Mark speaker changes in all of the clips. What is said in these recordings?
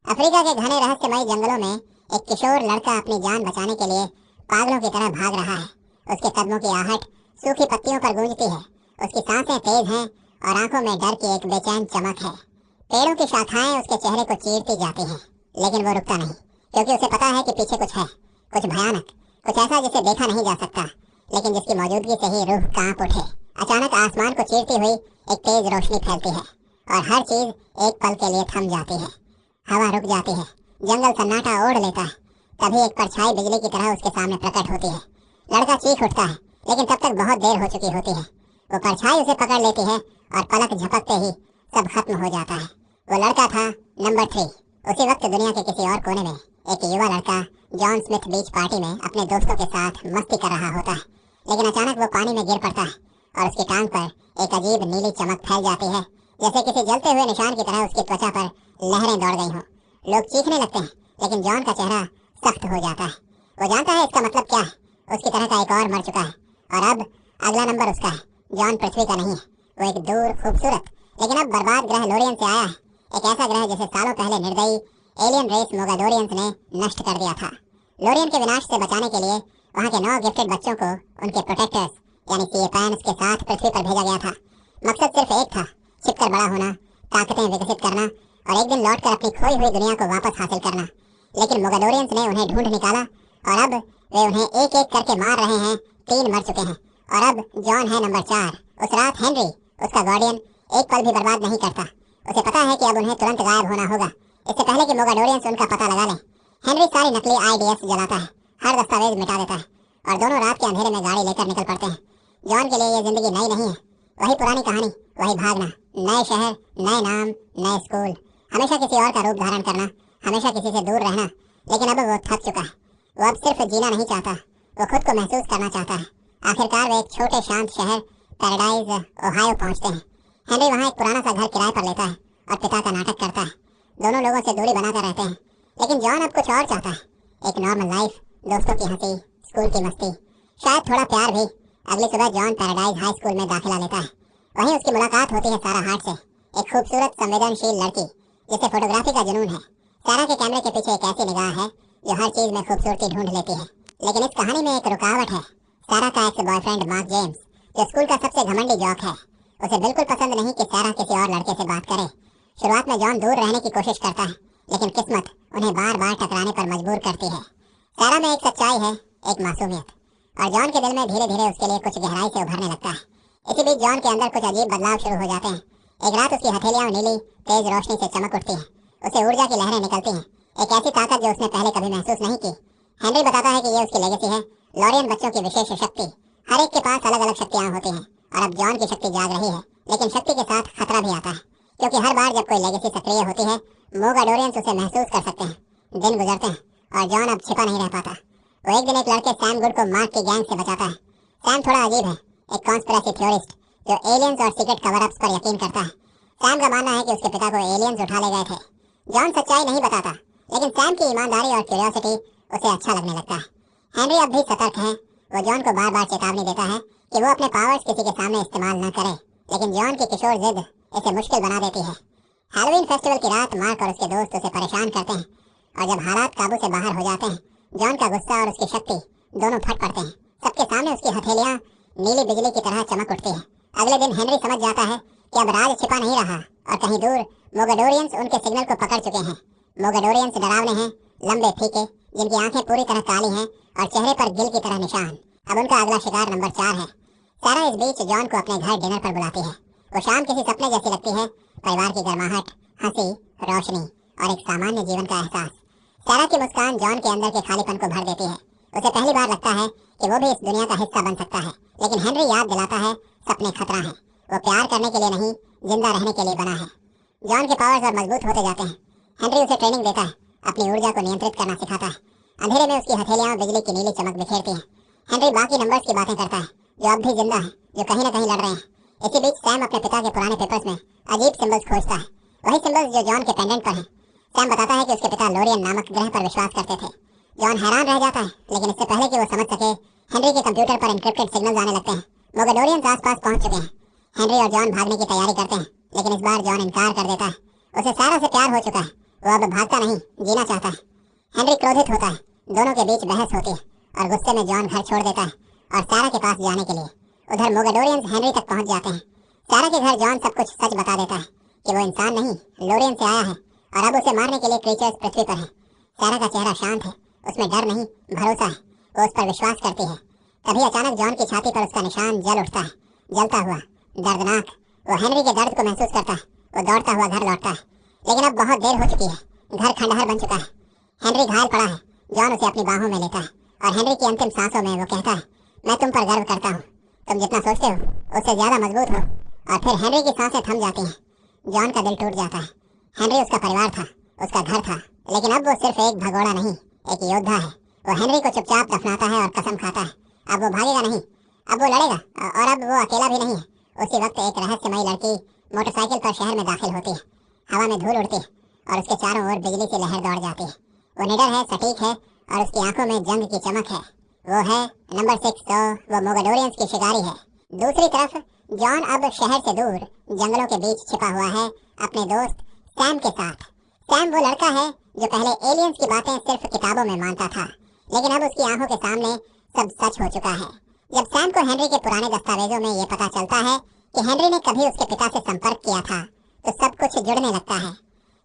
Speaker 1: Africa के घने रहस्यमय जंगलों में एक किशोर लड़का अपनी जान बचाने के लिए पागलों की तरह भाग रहा है। उसके कदमों की आहट सूखी पत्तियों पर गूंजती है। उसकी सांसें तेज हैं और आंखों में डर की एक बेचैन चमक है। पेड़ों की शाखाएं उसके चेहरे को चीरती जाती हैं, लेकिन वो रुकता नहीं, क्योंकि उसे पता है कि पीछे कुछ है, कुछ भयानक, कुछ ऐसा जिसे देखा नहीं जा सकता, लेकिन जिसकी मौजूदगी से ही रूह कांप उठे। अचानक आसमान को चीरती हुई एक तेज रोशनी फैलती है और हर चीज एक पल के लिए थम जाती है। हवा रुक जाती है, जंगल सन्नाटा ओढ़ लेता है। तभी एक परछाई बिजली की तरह उसके सामने प्रकट होती है। लड़का चीख उठता है, लेकिन तब तक बहुत देर हो चुकी होती है। वो परछाई उसे पकड़ लेती है और पलक झपकते ही सब खत्म हो जाता है। वो लड़का था नंबर 3। उसी वक्त दुनिया के किसी और कोने में एक युवा लड़का जॉन स्मिथ बीच पार्टी में अपने दोस्तों के साथ मस्ती कर रहा होता है। लेकिन अचानक वो पानी में गिर पड़ता है और उसकी टांग पर एक अजीब नीली चमक फैल जाती है, जैसे किसी जलते हुए निशान की तरह उसकी त्वचा पर लहरें दौड़ गई हों। लोग चीखने लगते हैं, लेकिन जॉन का चेहरा सख्त हो जाता है। वो जानता है इसका मतलब क्या है। उसकी तरह का एक और मर चुका है और अब अगला नंबर उसका है। जॉन पृथ्वी का नहीं है, वो एक दूर खूबसूरत लेकिन अब बर्बाद ग्रह लोरियन से आया है। एक ऐसा ग्रह जिसे सालों पहले निर्दयी एलियन रेस मोगाडोरियंस ने नष्ट कर दिया था। लोरियन के विनाश से बचाने के लिए वहाँ के 9 गिफ्टेड बच्चों को उनके प्रोटेक्टर्स यानी सीएपैन्स के साथ पृथ्वी पर भेजा गया था। मकसद सिर्फ एक था, छिपकर बड़ा होना, ताकतें विकसित करना और एक दिन लौटकर अपनी खोई हुई दुनिया को वापस हासिल करना। लेकिन मोगाडोरियंस ने उन्हें ढूंढ निकाला और अब वे उन्हें एक एक करके मार रहे हैं। 3 मर चुके हैं और अब जॉन है नंबर 4। उस रात हेनरी, उसका गार्डियन, एक पल भी बर्बाद नहीं करता। उसे पता है कि अब उन्हें तुरंत गायब होना होगा, इससे पहले कि मोगाडोरियंस उनका पता लगा लें। हेनरी सारी नकली आईडीएस जलाता है, हर दस्तावेज मिटा देता है और दोनों रात के अंधेरे में गाड़ी लेकर निकल पड़ते हैं। जॉन के लिए ये जिंदगी नई नहीं है, वही पुरानी कहानी, वही भागना, नए शहर, नए नाम, नए स्कूल, हमेशा किसी और का रूप धारण करना, हमेशा किसी से दूर रहना। लेकिन अब वो थक चुका है। वो अब सिर्फ जीना नहीं चाहता, वो खुद को महसूस करना चाहता है। आखिरकार वे एक छोटे शांत शहर पैराडाइज ओहायो पहुंचते हैं। हेनरी वहाँ एक पुराना सा घर किराए पर लेता है और पिता का नाटक करता है। दोनों लोगों से दूरी बनाते रहते हैं, लेकिन जॉन अब कुछ और चाहता है। एक नॉर्मल लाइफ, दोस्तों की हंसी, स्कूल की मस्ती, शायद थोड़ा प्यार भी। अगली सुबह जॉन पैराडाइज हाई स्कूल में दाखिला लेता है। वहीं उसकी मुलाकात होती है सारा हार्ट से, एक खूबसूरत संवेदनशील लड़की जिसे फोटोग्राफी का जुनून है। सारा के कैमरे के पीछे एक ऐसी निगाह है जो हर चीज में खूबसूरती ढूंढ लेती है। लेकिन इस कहानी में एक रुकावट है। सारा का एक्स बॉयफ्रेंड मार्क जेम्स, जो स्कूल का सबसे घमंडी जॉक है, उसे बिल्कुल पसंद नहीं कि सारा किसी और लड़के से बात करे। शुरुआत में जॉन दूर रहने की कोशिश करता है, लेकिन किस्मत उन्हें बार बार टकराने पर मजबूर करती है। सारा में एक सच्चाई है, एक मासूमियत, और जॉन के दिल में धीरे धीरे उसके लिए कुछ गहराई से उभरने लगता है। इसी बीच जॉन के अंदर कुछ अजीब बदलाव शुरू हो जाते हैं। एक रात उसकी हथेलियां नीली तेज रोशनी से चमक उठती हैं। उसे ऊर्जा की लहरें निकलती हैं, एक ऐसी ताकत जो उसने पहले कभी महसूस नहीं की। हेनरी बताता है कि ये उसकी लेगेसी है, लॉरियन बच्चों की विशेष शक्ति। हर एक के पास अलग अलग शक्तियां होती हैं और अब जॉन की शक्ति जाग रही है। लेकिन शक्ति के साथ खतरा भी आता है, क्योंकि हर बार जब कोई लेगेसी सक्रिय होती है, मोगाडोरियंस उसे महसूस कर सकते हैं। दिन गुजरते हैं और जॉन अब छिपा नहीं रह पाता। वो एक दिन एक लड़के सैम गुड को मार्क की गैंग से बचाता है। सैम थोड़ा अजीब है, एक कॉन्स्पिरेसी थ्योरिस्ट जो एलियंस और सीक्रेट कवर अप्स पर यकीन करता है। सैम का मानना है कि उसके पिता को एलियंस उठा ले गए थे। जॉन सच्चाई नहीं बताता, लेकिन सैम की ईमानदारी और क्यूरियोसिटी उसे अच्छा लगने लगता है। हेनरी अब भी सतर्क है। वो जॉन को बार बार चेतावनी देता है कि वो अपने पावर्स किसी के सामने इस्तेमाल न करे, लेकिन जॉन की किशोर जिद इसे मुश्किल बना देती है। हैलोवीन फेस्टिवल की रात मार्क और उसके दोस्त उसे परेशान करते हैं, और जब हालात काबू से बाहर हो जाते हैं, जॉन का गुस्सा और उसकी शक्ति दोनों फट पड़ते हैं। सबके सामने उसकी हथेलियां नीली बिजली की तरह चमक उठती है। अगले दिन हेनरी समझ जाता है कि अब राज छिपा नहीं रहा और कहीं दूर मोगाडोरियंस उनके सिग्नल को पकड़ चुके हैं। मोगाडोरियंस डरावने हैं, लंबे फीके, जिनकी आंखें पूरी तरह काली हैं और चेहरे पर गिल की तरह निशान। अब उनका अगला शिकार नंबर 4 है। सारा इस बीच जॉन को अपने घर डिनर पर बुलाती है। वो शाम किसी सपने जैसी लगती है, परिवार की गर्माहट, हंसी, रोशनी और एक सामान्य जीवन का एहसास। सारा की मुस्कान जॉन के अंदर के खालीपन को भर देती है। उसे पहली बार लगता है कि वो भी इस दुनिया का हिस्सा बन सकता है। लेकिन हेनरी याद दिलाता है, सपने खतरा है, वो प्यार करने के लिए नहीं, जिंदा रहने के लिए बना है। जॉन के पावर्स और मजबूत होते जाते हैं। हेनरी उसे ट्रेनिंग देता है, अपनी ऊर्जा को नियंत्रित करना सिखाता है। अंधेरे में उसकी हथेलियां बिजली की नीली चमक बिखेरती हैं। हेनरी बाकी नंबर्स की बातें करता है, जो अब भी जिंदा है, जो कहीं न कहीं लड़ रहे हैं। इसी बीच सैम अपने पिता के पुराने पेपर्स में अजीब सिंबल्स खोजता है, वही सिंबल्स जो जॉन के पेंडेंट पर हैं। सैम बताता है कि उसके पिता लोरियन नामक ग्रह पर विश्वास करते थे। जॉन हैरान रह जाता है, लेकिन इससे पहले कि वो समझ सके, हेनरी के कंप्यूटर पर एन्क्रिप्टेड सिग्नल्स आने लगते हैं। मोगाडोरियंस आसपास पहुंच चुके हैं। हेनरी और जॉन भागने की तैयारी करते हैं, लेकिन इस बार जॉन इनकार कर देता है। उसे सारा से प्यार हो चुका है, वो अब भागता नहीं, जीना चाहता है। हेनरी क्रोधित होता है, दोनों के बीच बहस होती है और गुस्से में जॉन घर छोड़ देता है और सारा के पास जाने के लिए। उधर मोगाडोरियंस हेनरी तक पहुंच जाते हैं। सारा के घर जॉन सब कुछ सच बता देता है कि वो इंसान नहीं, लोरियन से आया है और अब उसे मारने के लिए क्रीचर्स पृथ्वी पर है। सारा का चेहरा शांत है, उसमें डर नहीं, भरोसा है, वो उस पर विश्वास करती है। तभी अचानक जॉन की छाती पर उसका निशान जल उठता है, जलता हुआ, दर्दनाक। वो हेनरी के दर्द को महसूस करता है। वो दौड़ता हुआ घर लौटता है, लेकिन अब बहुत देर हो चुकी है। घर खंडहर बन चुका है। हेनरी घायल पड़ा है। जॉन उसे अपनी बाहों में लेता है और हेनरी की अंतिम सांसों में वो कहता है, मैं तुम पर गर्व करता हूँ, तुम जितना सोचते हो उससे ज्यादा मजबूत हो। और फिर हेनरी की सांसें थम जाती हैं। जॉन का दिल टूट जाता है। हेनरी उसका परिवार था, उसका घर था, लेकिन अब वो सिर्फ एक भगोड़ा नहीं, एक योद्धा है। वो हेनरी को चुपचाप दफनाता है और कसम खाता है, अब वो भागेगा नहीं, अब वो लड़ेगा। और अब वो अकेला भी नहीं है। उसी वक्त एक रहस्यमयी लड़की मोटरसाइकिल पर शहर में दाखिल होती है। हवा में धूल उड़ती है और उसके चारों ओर बिजली की लहर दौड़ जाती है। वो निडर है, सटीक है और उसकी आंखों में जंग की चमक है। वो है नंबर 6, तो वो मोगाडोरियंस की शिकारी है। दूसरी तरफ जॉन अब शहर से दूर जंगलों के बीच छिपा हुआ है अपने दोस्त सैम के साथ। सैम वो लड़का है जो पहले एलियंस की बातें सिर्फ किताबों में मानता था, लेकिन अब उसकी आंखों के सामने सब सच हो चुका है। जब सैम को हेनरी के पुराने दस्तावेजों में ये पता चलता है कि हेनरी ने कभी उसके पिता से संपर्क किया था, तो सब कुछ जुड़ने लगता है।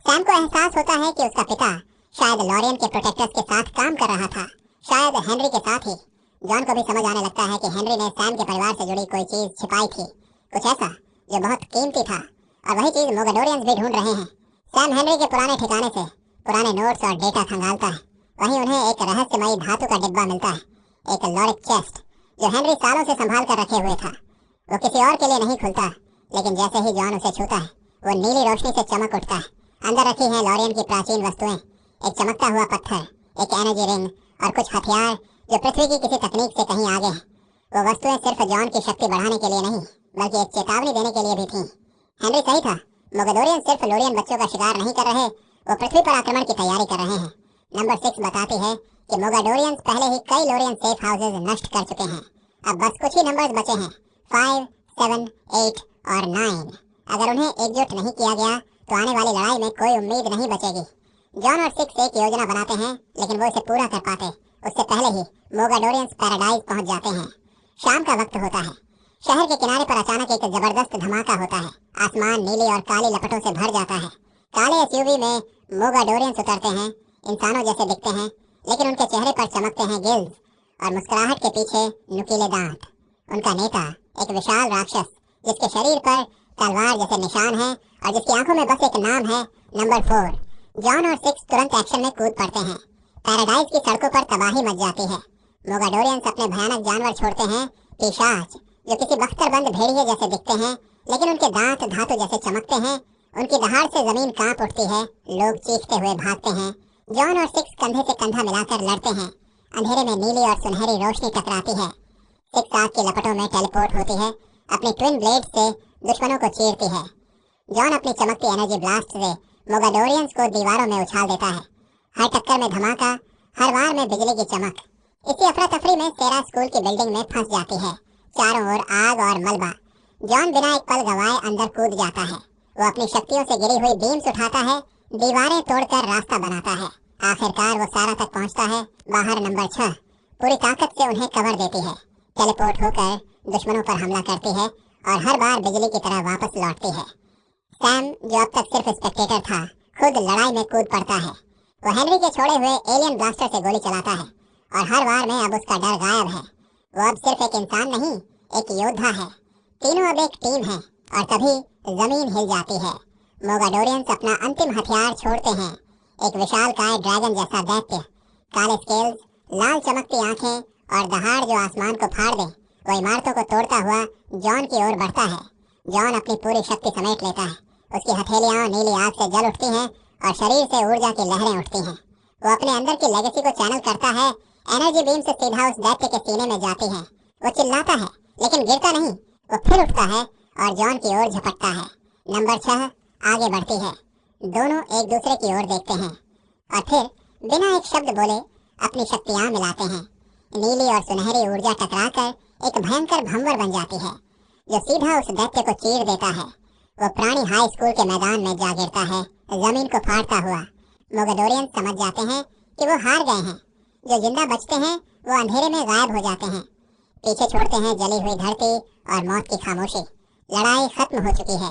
Speaker 1: सैम को एहसास होता है कि उसका पिता शायद लॉरियन के प्रोटेक्टर्स के साथ काम कर रहा था, शायद हेनरी के साथ ही। जॉन को भी समझ आने लगता है कि हेनरी ने सैम के परिवार से जुड़ी कोई चीज छिपाई थी, कुछ ऐसा जो बहुत कीमती था, और वही चीज मोगाडोरियंस भी ढूंढ रहे हैं। सैम हेनरी के पुराने ठिकाने से पुराने नोट्स और डेटा खंगालता है। वहीं उन्हें एक रहस्यमयी धातु का डिब्बा मिलता है, एक लॉरिक चेस्ट जो हेनरी सालों से संभाल कर रखे हुए था। वो किसी और के लिए नहीं खुलता, लेकिन जैसे ही जॉन उसे छूता है, वो नीली रोशनी से चमक उठता है। अंदर रखी है लॉरियन की प्राचीन वस्तुएं, एक चमकता हुआ पत्थर, एक एनर्जी रिंग और कुछ हथियार जो पृथ्वी की किसी तकनीक से कहीं आगे हैं। वो वस्तुएं सिर्फ जॉन की शक्ति बढ़ाने के लिए नहीं, बल्कि एक चेतावनी देने के लिए भी थीं। हेनरी सही था, मोगाडोरियन सिर्फ लोरियन बच्चों का शिकार नहीं कर रहे, वो पृथ्वी पर आक्रमण की तैयारी कर रहे हैं। नंबर 6 बताती है कि मोगाडोरियंस पहले ही कई लोरियन सेफ हाउसेज नष्ट कर चुके हैं। अब बस कुछ ही नंबर्स बचे हैं, 5, 7, 8 और 9। अगर उन्हें एकजुट नहीं किया गया तो आने वाली लड़ाई में कोई उम्मीद नहीं बचेगी। जॉन और 6 एक योजना बनाते हैं, लेकिन वो इसे पूरा कर पाते उससे पहले ही मोगाडोरियंस पैराडाइज पहुंच जाते हैं। शाम का वक्त होता है। शहर के किनारे पर अचानक एक जबरदस्त धमाका होता है। आसमान नीली और काली लपटों से भर जाता है। काले एसयूवी में मोगाडोरियंस उतरते हैं। इंसानों जैसे दिखते हैं, लेकिन उनके चेहरे पर चमकते हैं गिल्स और मुस्कुराहट के पीछे नुकीले दांत। उनका नेता एक विशाल राक्षस, जिसके शरीर पर तलवार जैसे निशान हैं और जिसकी आंखों में बस एक नाम है, नंबर 4। जॉन और 6 तुरंत एक्शन में कूद पड़ते हैं। पैराडाइज की सड़कों पर तबाही मच जाती है। मोगाडोरियंस अपने भयानक जानवर छोड़ते हैं, पिशाच जो किसी बख्तरबंद भेड़िए जैसे दिखते हैं, लेकिन उनके दांत धातु जैसे चमकते हैं। उनकी दहाड़ से जमीन कांप उठती है, लोग चीखते हुए भागते हैं। जॉन और 6 कंधे से कंधा मिलाकर लड़ते हैं। अंधेरे में नीली और सुनहरी रोशनी टकराती है। 6 आग की लपटों में टेलीपोर्ट होती है, अपनी ट्विन ब्लेड से दुश्मनों को चीरती है। जॉन अपनी चमकती एनर्जी ब्लास्ट से मोगाडोरियंस को दीवारों में उछाल देता है। हर टक्कर में धमाका, हर वार में बिजली की चमक। इसी अफरा तफरी में सेरा स्कूल की बिल्डिंग में फंस जाती है। चारों ओर आग और मलबा। जॉन बिना एक पल गवाए अंदर कूद जाता है। वो अपनी शक्तियों से गिरी हुई बीम्स उठाता है, दीवारें तोड़कर रास्ता बनाता है। आखिरकार वो सारा तक पहुंचता है। बाहर नंबर 6 पूरी ताकत से उन्हें कवर देती है, टेलीपोर्ट होकर दुश्मनों पर हमला करती है और हर बार बिजली की तरह वापस लौटती है। सैम, जो अब तक सिर्फ स्पेक्टेटर था, खुद लड़ाई में कूद पड़ता है। वो हेनरी के छोड़े हुए एलियन ब्लास्टर से गोली चलाता है और हर वार में अब उसका डर गायब है। वो अब सिर्फ एक इंसान नहीं, एक योद्धा है। तीनों अब एक टीम है और तभी जमीन हिल जाती है। मोगाडोरियंस अपना अंतिम हथियार छोड़ते हैं, एक विशालकाय ड्रैगन जैसा दैत्य, काले स्केल्स, लाल चमकती आंखें और दहाड़ जो आसमान को फाड़ दे। वो इमारतों को तोड़ता हुआ जॉन की ओर बढ़ता है। जॉन अपनी पूरी शक्ति समेट लेता है। उसकी हथेलियां नीली आग से जल उठती हैं और शरीर से ऊर्जा की लहरें उठती हैं। वो अपने अंदर की लेगेसी को चैनल करता है। एनर्जी बीम से सीधा उस दैत्य के सीने में जाती है। वो चिल्लाता है, लेकिन गिरता नहीं। वो फिर उठता है और जॉन की ओर झपटता है। नंबर 6 आगे बढ़ती है। दोनों एक दूसरे की ओर देखते हैं और फिर बिना एक शब्द बोले अपनी शक्तियां मिलाते हैं। नीली और सुनहरी ऊर्जा टकराकर एक भयंकर भंवर बन जाती है, जो सीधा उस दैत्य को चीर देता है। वो प्राणी हाई स्कूल के मैदान में जा गिरता है, जमीन को फाड़ता हुआ। मोगेदोरियंस समझ जाते हैं कि वो हार गए हैं। जो जिंदा बचते हैं वो अंधेरे में गायब हो जाते हैं, पीछे छोड़ते हैं जली हुई धरती और मौत की खामोशी। लड़ाई खत्म हो चुकी है,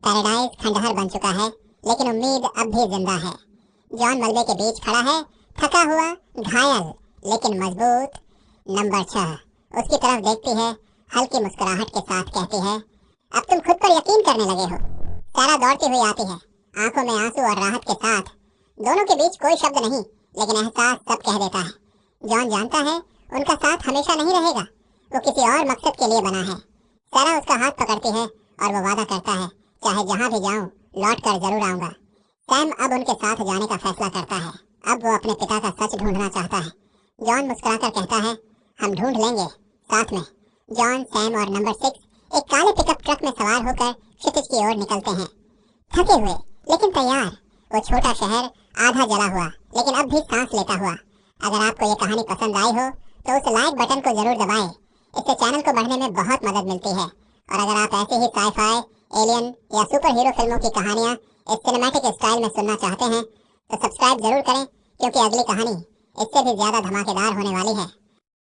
Speaker 1: पैराडाइज खंडहर बन चुका है, लेकिन उम्मीद अब भी जिंदा है। जॉन मलबे के बीच खड़ा है, थका हुआ, घायल, लेकिन मजबूत। नंबर 6 उसकी तरफ देखती है, हल्की मुस्कुराहट के साथ कहती है, अब तुम खुद पर यकीन करने लगे हो। सारा दौड़ती हुई आती है, आंखों में आंसू और राहत के साथ। दोनों के बीच कोई शब्द नहीं, लेकिन एहसास सब कह देता है। जॉन जानता है उनका साथ हमेशा नहीं रहेगा, वो किसी और मकसद के लिए बना है। सारा उसका हाथ पकड़ती है और वो वादा करता है, चाहे जहां भी जाऊं लौट कर जरूर आऊंगा। सैम अब उनके साथ जाने का फैसला करता है। अब वो अपने पिता का सच ढूंढना चाहता है। जॉन मुस्कुराकर कहता है, हम ढूंढ लेंगे साथ में। जॉन, सैम और नंबर 6 एक काले पिकअप ट्रक में सवार होकर क्षितिज की ओर निकलते हैं, थके हुए लेकिन तैयार। वो छोटा शहर आधा जला हुआ लेकिन अब भी सांस लेता हुआ। अगर आपको ये कहानी पसंद आई हो तो उस लाइक बटन को जरूर दबाएं। इससे चैनल को बढ़ने में बहुत मदद मिलती है। और अगर आप ऐसे ही साई-फाई, एलियन या सुपर हीरो फिल्मों की कहानियां इस सिनेमैटिक स्टाइल में सुनना चाहते हैं तो सब्सक्राइब जरूर करें, क्योंकि अगली कहानी इससे भी ज्यादा धमाकेदार होने वाली है।